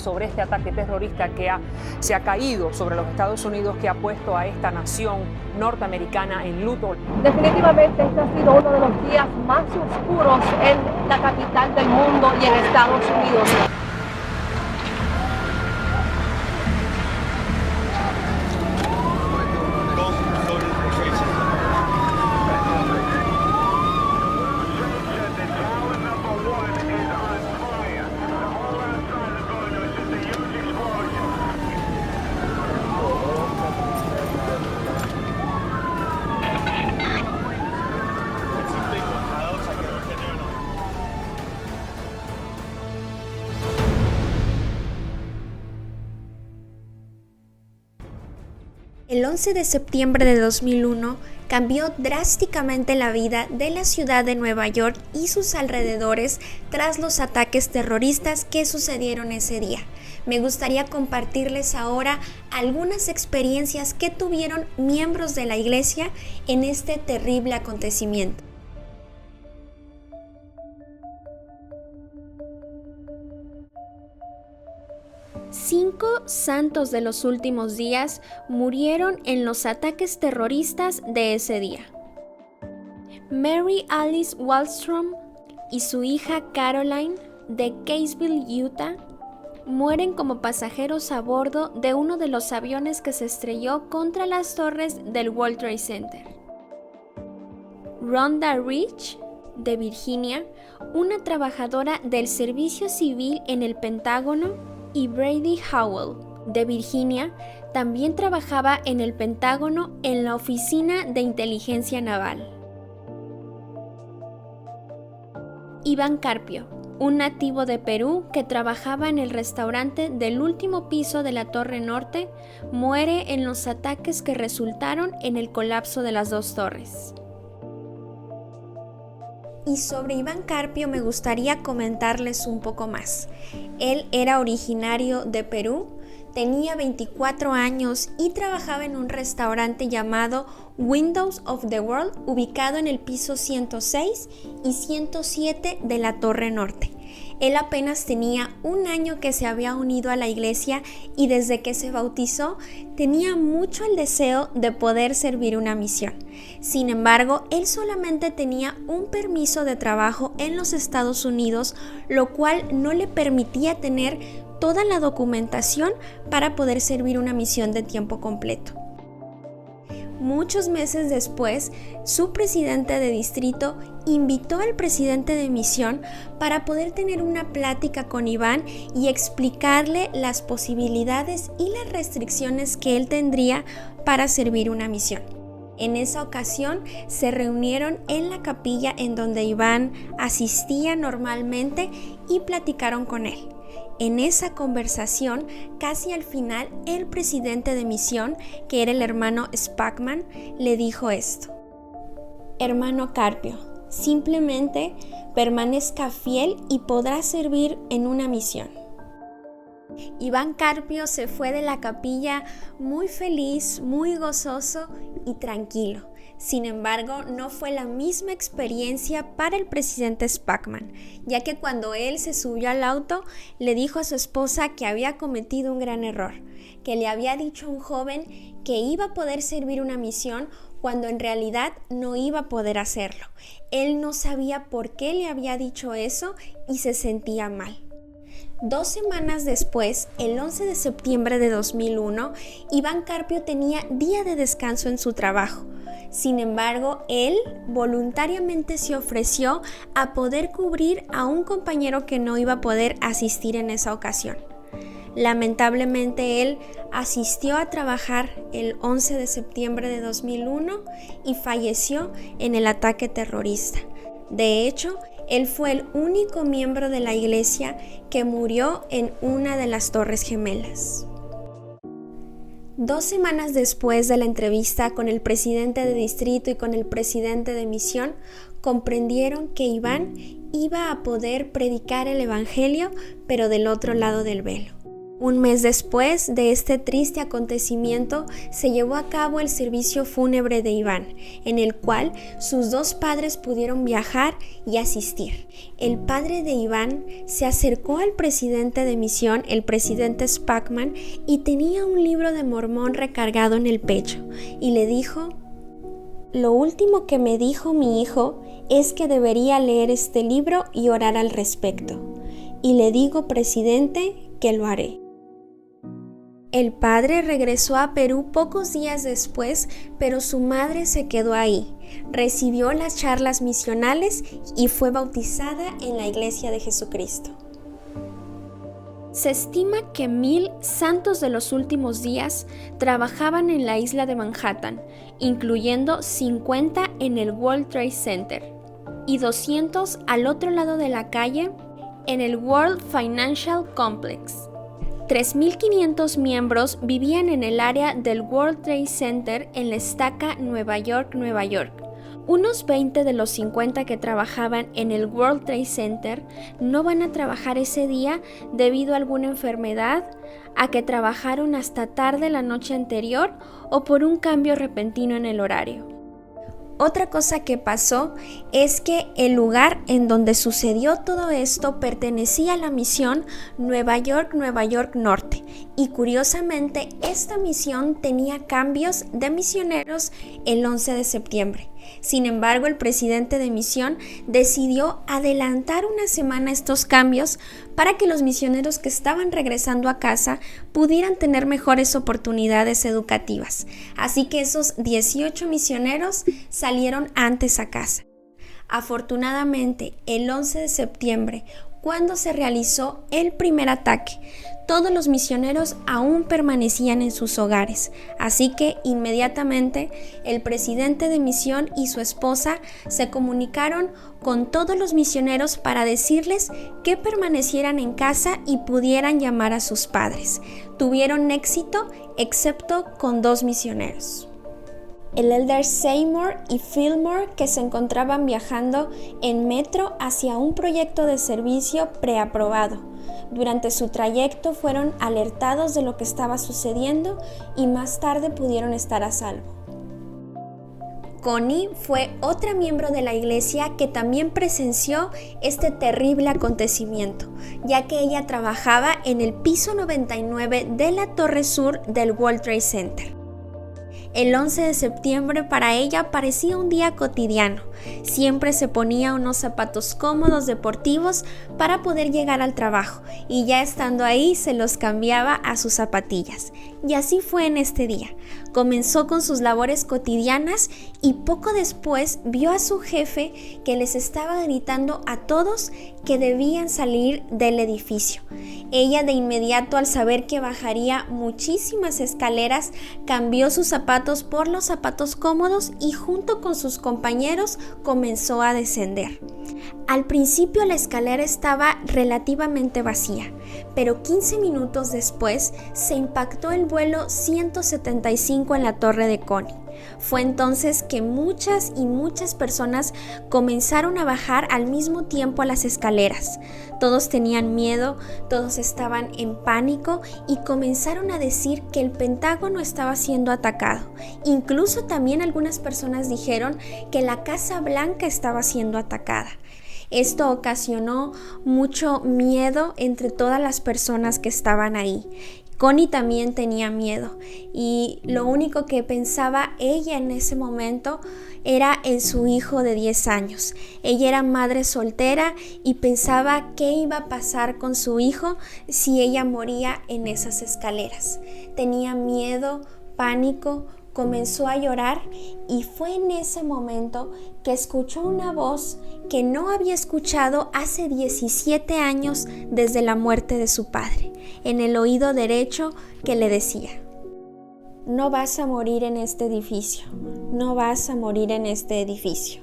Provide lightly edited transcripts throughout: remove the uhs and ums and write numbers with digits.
sobre este ataque terrorista que se ha caído sobre los Estados Unidos, que ha puesto a esta nación norteamericana en luto. Definitivamente este ha sido uno de los días más oscuros en la capital del mundo y en Estados Unidos. El 11 de septiembre de 2001 cambió drásticamente la vida de la ciudad de Nueva York y sus alrededores tras los ataques terroristas que sucedieron ese día. Me gustaría compartirles ahora algunas experiencias que tuvieron miembros de la iglesia en este terrible acontecimiento. Cinco santos de los últimos días murieron en los ataques terroristas de ese día. Mary Alice Wallstrom y su hija Caroline de Caseville, Utah, mueren como pasajeros a bordo de uno de los aviones que se estrelló contra las torres del World Trade Center. Rhonda Rich, de Virginia, una trabajadora del servicio civil en el Pentágono, y Brady Howell, de Virginia, también trabajaba en el Pentágono en la Oficina de Inteligencia Naval. Iván Carpio, un nativo de Perú que trabajaba en el restaurante del último piso de la Torre Norte, muere en los ataques que resultaron en el colapso de las dos torres. Y sobre Iván Carpio me gustaría comentarles un poco más. Él era originario de Perú, tenía 24 años y trabajaba en un restaurante llamado Windows of the World, ubicado en el piso 106 y 107 de la Torre Norte. Él apenas tenía un año que se había unido a la iglesia y desde que se bautizó tenía mucho el deseo de poder servir una misión. Sin embargo, él solamente tenía un permiso de trabajo en los Estados Unidos, lo cual no le permitía tener toda la documentación para poder servir una misión de tiempo completo. Muchos meses después, su presidente de distrito invitó al presidente de misión para poder tener una plática con Iván y explicarle las posibilidades y las restricciones que él tendría para servir una misión. En esa ocasión se reunieron en la capilla en donde Iván asistía normalmente y platicaron con él. En esa conversación, casi al final, el presidente de misión, que era el hermano Spackman, le dijo esto: Hermano Carpio, simplemente permanezca fiel y podrá servir en una misión. Iván Carpio se fue de la capilla muy feliz, muy gozoso y tranquilo. Sin embargo, no fue la misma experiencia para el presidente Spackman, ya que cuando él se subió al auto, le dijo a su esposa que había cometido un gran error, que le había dicho a un joven que iba a poder servir una misión cuando en realidad no iba a poder hacerlo. Él no sabía por qué le había dicho eso y se sentía mal. 2 semanas después, el 11 de septiembre de 2001, Iván Carpio tenía día de descanso en su trabajo. Sin embargo, él voluntariamente se ofreció a poder cubrir a un compañero que no iba a poder asistir en esa ocasión. Lamentablemente, él asistió a trabajar el 11 de septiembre de 2001 y falleció en el ataque terrorista. De hecho, él fue el único miembro de la iglesia que murió en una de las Torres Gemelas. 2 semanas después de la entrevista con el presidente de distrito y con el presidente de misión, comprendieron que Iván iba a poder predicar el evangelio, pero del otro lado del velo. Un mes después de este triste acontecimiento, se llevó a cabo el servicio fúnebre de Iván, en el cual sus dos padres pudieron viajar y asistir. El padre de Iván se acercó al presidente de misión, el presidente Spackman, y tenía un libro de Mormón recargado en el pecho, y le dijo: "Lo último que me dijo mi hijo es que debería leer este libro y orar al respecto. Y le digo, presidente, que lo haré". El padre regresó a Perú pocos días después, pero su madre se quedó ahí. Recibió las charlas misionales y fue bautizada en la Iglesia de Jesucristo. Se estima que 1000 santos de los últimos días trabajaban en la isla de Manhattan, incluyendo 50 en el World Trade Center y 200 al otro lado de la calle en el World Financial Complex. 3.500 miembros vivían en el área del World Trade Center en la estaca Nueva York, Nueva York. Unos 20 de los 50 que trabajaban en el World Trade Center no van a trabajar ese día debido a alguna enfermedad, a que trabajaron hasta tarde la noche anterior o por un cambio repentino en el horario. Otra cosa que pasó es que el lugar en donde sucedió todo esto pertenecía a la misión Nueva York Norte, y curiosamente esta misión tenía cambios de misioneros el 11 de septiembre. Sin embargo, el presidente de misión decidió adelantar una semana estos cambios para que los misioneros que estaban regresando a casa pudieran tener mejores oportunidades educativas. Así que esos 18 misioneros salieron antes a casa. Afortunadamente, el 11 de septiembre, cuando se realizó el primer ataque, todos los misioneros aún permanecían en sus hogares, así que inmediatamente el presidente de misión y su esposa se comunicaron con todos los misioneros para decirles que permanecieran en casa y pudieran llamar a sus padres. Tuvieron éxito, excepto con 2 misioneros. El elder Seymour y Fillmore, que se encontraban viajando en metro hacia un proyecto de servicio preaprobado. Durante su trayecto fueron alertados de lo que estaba sucediendo y más tarde pudieron estar a salvo. Connie fue otra miembro de la iglesia que también presenció este terrible acontecimiento, ya que ella trabajaba en el piso 99 de la torre sur del World Trade Center. El 11 de septiembre para ella parecía un día cotidiano. Siempre se ponía unos zapatos cómodos deportivos para poder llegar al trabajo y ya estando ahí se los cambiaba a sus zapatillas. Y así fue en este día. Comenzó con sus labores cotidianas y poco después vio a su jefe que les estaba gritando a todos que debían salir del edificio. Ella de inmediato, al saber que bajaría muchísimas escaleras, cambió sus zapatos por los zapatos cómodos y junto con sus compañeros comenzó a descender. Al principio la escalera estaba relativamente vacía, pero 15 minutos después se impactó el vuelo 175 en la torre de Connie. Fue entonces que muchas personas comenzaron a bajar al mismo tiempo las escaleras. Todos tenían miedo, todos estaban en pánico y comenzaron a decir que el Pentágono estaba siendo atacado. Incluso también algunas personas dijeron que la Casa Blanca estaba siendo atacada. Esto ocasionó mucho miedo entre todas las personas que estaban ahí. Connie también tenía miedo y lo único que pensaba ella en ese momento era en su hijo de 10 años. Ella era madre soltera y pensaba qué iba a pasar con su hijo si ella moría en esas escaleras. Tenía miedo, pánico, comenzó a llorar y fue en ese momento que escuchó una voz que no había escuchado hace 17 años desde la muerte de su padre, en el oído derecho, que le decía: "No vas a morir en este edificio, no vas a morir en este edificio".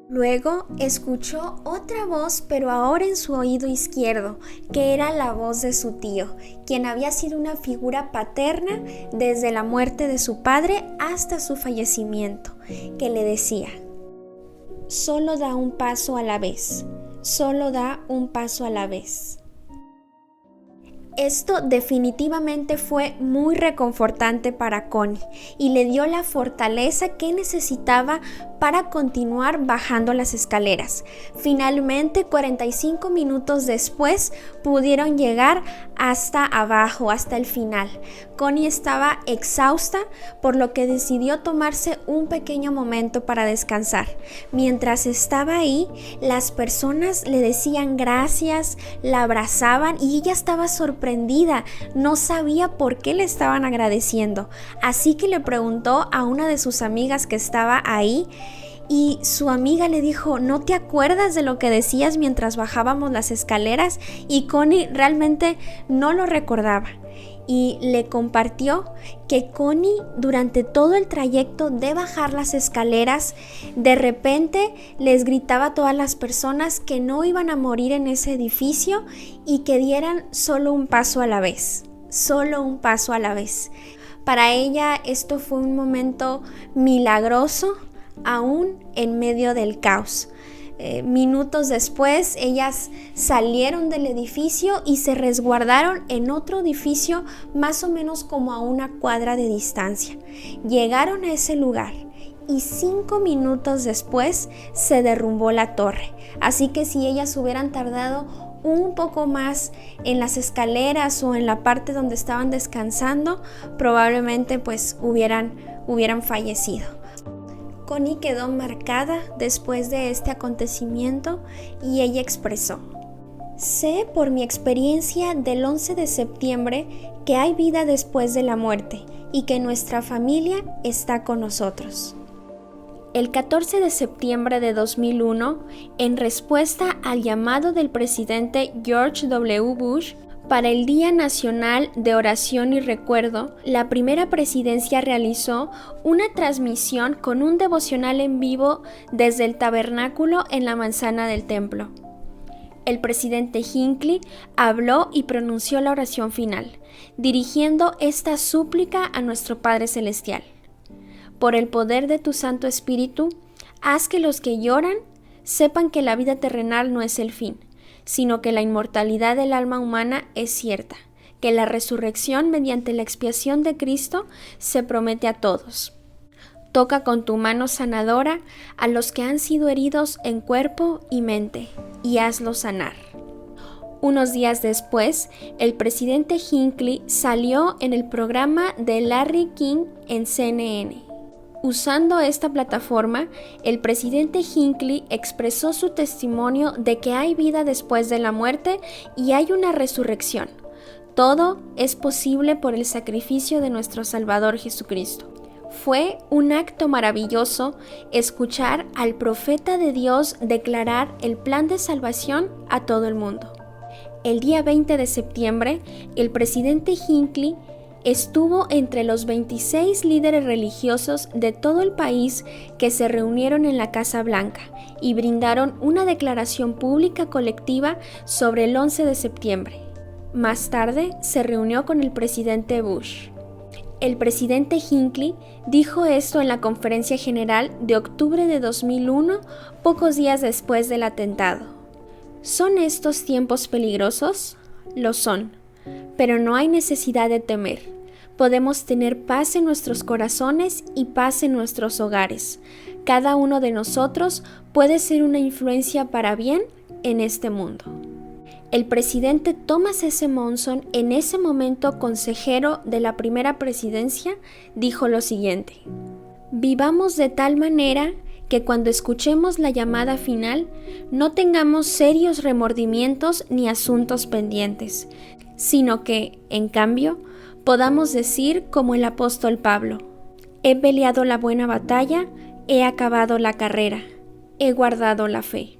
Luego escuchó otra voz, pero ahora en su oído izquierdo, que era la voz de su tío, quien había sido una figura paterna desde la muerte de su padre hasta su fallecimiento, que le decía: "Solo da un paso a la vez, solo da un paso a la vez". Esto definitivamente fue muy reconfortante para Connie y le dio la fortaleza que necesitaba para continuar bajando las escaleras. Finalmente, 45 minutos después, pudieron llegar hasta abajo, hasta el final. Connie estaba exhausta, por lo que decidió tomarse un pequeño momento para descansar. Mientras estaba ahí, las personas le decían gracias, la abrazaban y ella estaba sorprendida. No sabía por qué le estaban agradeciendo. Así que le preguntó a una de sus amigas que estaba ahí, y su amiga le dijo, ¿no te acuerdas de lo que decías mientras bajábamos las escaleras? Y Connie realmente no lo recordaba. Y le compartió que Connie, durante todo el trayecto de bajar las escaleras, de repente les gritaba a todas las personas que no iban a morir en ese edificio y que dieran solo un paso a la vez. Solo un paso a la vez. Para ella esto fue un momento milagroso, aún en medio del caos. Minutos después, ellas salieron del edificio y se resguardaron en otro edificio más o menos como a una cuadra de distancia. Llegaron a ese lugar y 5 minutos después se derrumbó la torre. Así que si ellas hubieran tardado un poco más en las escaleras o en la parte donde estaban descansando, probablemente pues hubieran fallecido. Connie quedó marcada después de este acontecimiento y ella expresó: sé por mi experiencia del 11 de septiembre que hay vida después de la muerte y que nuestra familia está con nosotros. El 14 de septiembre de 2001, en respuesta al llamado del presidente George W. Bush, para el Día Nacional de Oración y Recuerdo, la primera presidencia realizó una transmisión con un devocional en vivo desde el tabernáculo en la manzana del templo. El presidente Hinckley habló y pronunció la oración final, dirigiendo esta súplica a nuestro Padre Celestial. Por el poder de tu Santo Espíritu, haz que los que lloran sepan que la vida terrenal no es el fin, sino que la inmortalidad del alma humana es cierta, que la resurrección mediante la expiación de Cristo se promete a todos. Toca con tu mano sanadora a los que han sido heridos en cuerpo y mente, y hazlos sanar. Unos días después, el presidente Hinckley salió en el programa de Larry King en CNN. Usando esta plataforma, el presidente Hinckley expresó su testimonio de que hay vida después de la muerte y hay una resurrección. Todo es posible por el sacrificio de nuestro Salvador Jesucristo. Fue un acto maravilloso escuchar al profeta de Dios declarar el plan de salvación a todo el mundo. El día 20 de septiembre, el presidente Hinckley estuvo entre los 26 líderes religiosos de todo el país que se reunieron en la Casa Blanca y brindaron una declaración pública colectiva sobre el 11 de septiembre. Más tarde se reunió con el presidente Bush. El presidente Hinckley dijo esto en la Conferencia General de octubre de 2001, pocos días después del atentado. ¿Son estos tiempos peligrosos? Lo son. Pero no hay necesidad de temer. Podemos tener paz en nuestros corazones y paz en nuestros hogares. Cada uno de nosotros puede ser una influencia para bien en este mundo. El presidente Thomas S. Monson, en ese momento consejero de la primera presidencia, dijo lo siguiente: vivamos de tal manera que cuando escuchemos la llamada final no tengamos serios remordimientos ni asuntos pendientes, sino que, en cambio, podamos decir como el apóstol Pablo: he peleado la buena batalla, he acabado la carrera, he guardado la fe.